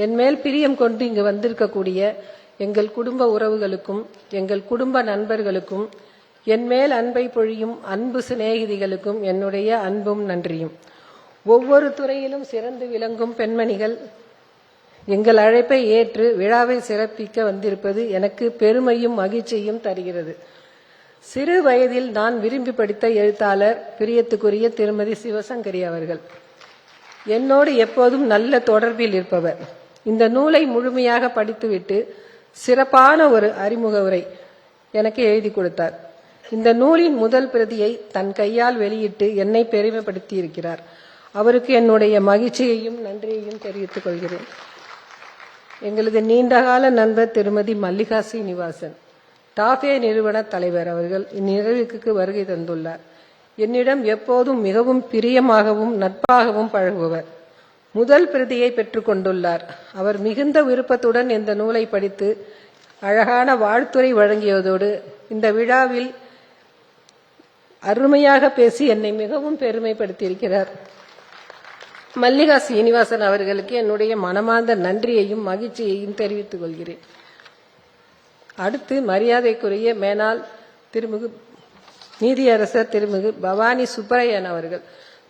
என்மேல் பிரியம் கொண்டு இங்கு வந்திருக்கக்கூடிய எங்கள் குடும்ப உறவுகளுக்கும் எங்கள் குடும்ப நண்பர்களுக்கும் என்மேல் அன்பை பொழியும் அன்பு சிநேகிதிகளுக்கும் என்னுடைய அன்பும் நன்றியும். ஒவ்வொரு துறையிலும் சிறந்து விளங்கும் பெண்மணிகள் எங்கள் அழைப்பை ஏற்று விழாவை சிறப்பிக்க வந்திருப்பது எனக்கு பெருமையும் மகிழ்ச்சியும் தருகிறது. சிறு வயதில் நான் விரும்பி படித்த எழுத்தாளர் பிரியத்துக்குரிய திருமதி சிவசங்கரி அவர்கள் என்னோடு எப்போதும் நல்ல தொடர்பில் இருப்பவர். இந்த நூலை முழுமையாக படித்துவிட்டு சிறப்பான ஒரு அறிமுக உரை எனக்கு எழுதி கொடுத்தார். இந்த நூலின் முதல் பிரதியை தன் கையால் வெளியிட்டு என்னை பெருமைப்படுத்தி இருக்கிறார். அவருக்கு என்னுடைய மகிழ்ச்சியையும் நன்றியையும் தெரிவித்துக் கொள்கிறேன். எங்களது நீண்டகால நண்பர் திருமதி மல்லிகா சீனிவாசன், டாஃபே நிறுவன தலைவர் அவர்கள் இந்நிகழ்வுக்கு வருகை தந்துள்ளார். என்னிடம் எப்போதும் மிகவும் பிரியமாகவும் நட்பாகவும் பழகுபவர். முதல் பிரதியை பெற்றுக் கொண்டுள்ளார். அவர் மிகுந்த விருப்பத்துடன் இந்த நூலை படித்து அழகான வாழ்த்துரை வழங்கியதோடு இந்த விழாவில் அருமையாக பேசி என்னை மிகவும் பெருமைப்படுத்தியிருக்கிறார். மல்லிகா சீனிவாசன் அவர்களுக்கு என்னுடைய மனமார்ந்த நன்றியையும் மகிழ்ச்சியையும் தெரிவித்துக் கொள்கிறேன். அடுத்து மரியாதைக்குரிய மேனாள் திருமிகு நீதியரசர் திருமிகு பவானி சுப்பரையன் அவர்கள்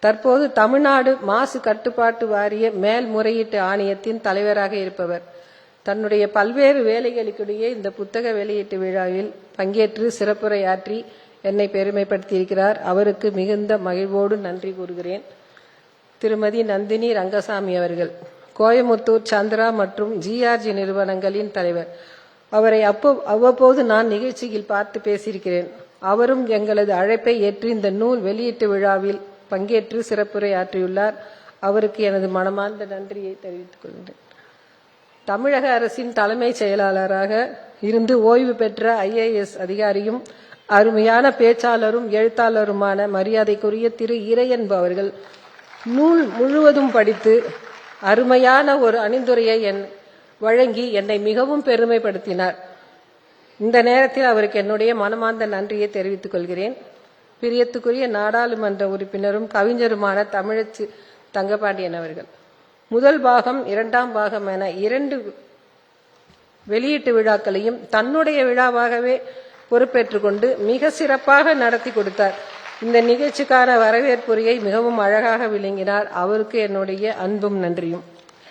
தற்போது தமிழ்நாடு மாசு கட்டுப்பாட்டு வாரிய மேல்முறையீட்டு ஆணையத்தின் தலைவராக இருப்பவர். தன்னுடைய பல்வேறு வேலைகளுக்கிடையே இந்த புத்தக வெளியீட்டு விழாவில் பங்கேற்று சிறப்புரையாற்றி என்னை பெருமைப்படுத்தியிருக்கிறார். அவருக்கு மிகுந்த மகிழ்வோடு நன்றி கூறுகிறேன். திருமதி நந்தினி ரங்கசாமி அவர்கள் கோயமுத்தூர் சந்திரா மற்றும் ஜிஆர்ஜி நிறுவனங்களின் தலைவர். அவரை அவ்வப்போது நான் நிகழ்ச்சியில் பார்த்து பேசியிருக்கிறேன். அவரும் எங்களது அழைப்பை ஏற்று இந்த நூல் வெளியீட்டு விழாவில் பங்கேற்று சிறப்புரையாற்றியுள்ளார். அவருக்கு எனது மனமார்ந்த நன்றியை தெரிவித்துக் கொள்கிறேன். தமிழக அரசின் தலைமைச் செயலாளராக இருந்து ஓய்வு பெற்ற IAS அதிகாரியும் அருமையான பேச்சாளரும் எழுத்தாளருமான மரியாதைக்குரிய திரு இறையன்பு அவர்கள் நூல் முழுவதும் படித்து அருமையான ஒரு அணிந்துரையை வழங்கி என்னை மிகவும் பெருமைப்படுத்தினார். இந்த நேரத்தில் அவருக்கு என்னுடைய மனமார்ந்த நன்றியை தெரிவித்துக் கொள்கிறேன். பிரியத்துக்குரிய நாடாளுமன்ற உறுப்பினரும் கவிஞருமான தமிழச்சி தங்கபாண்டியன் அவர்கள் முதல் பாகம் இரண்டாம் பாகம் என 2 வெளியீட்டு விழாக்களையும் தன்னுடைய விழாவாகவே பொறுப்பேற்றுக் கொண்டு மிக சிறப்பாக நடத்தி கொடுத்தார். இந்த நிகழ்ச்சிக்கான வரவேற்புரையை மிகவும் அழகாக விளங்கினார். அவருக்கு என்னுடைய அன்பும் நன்றியும்.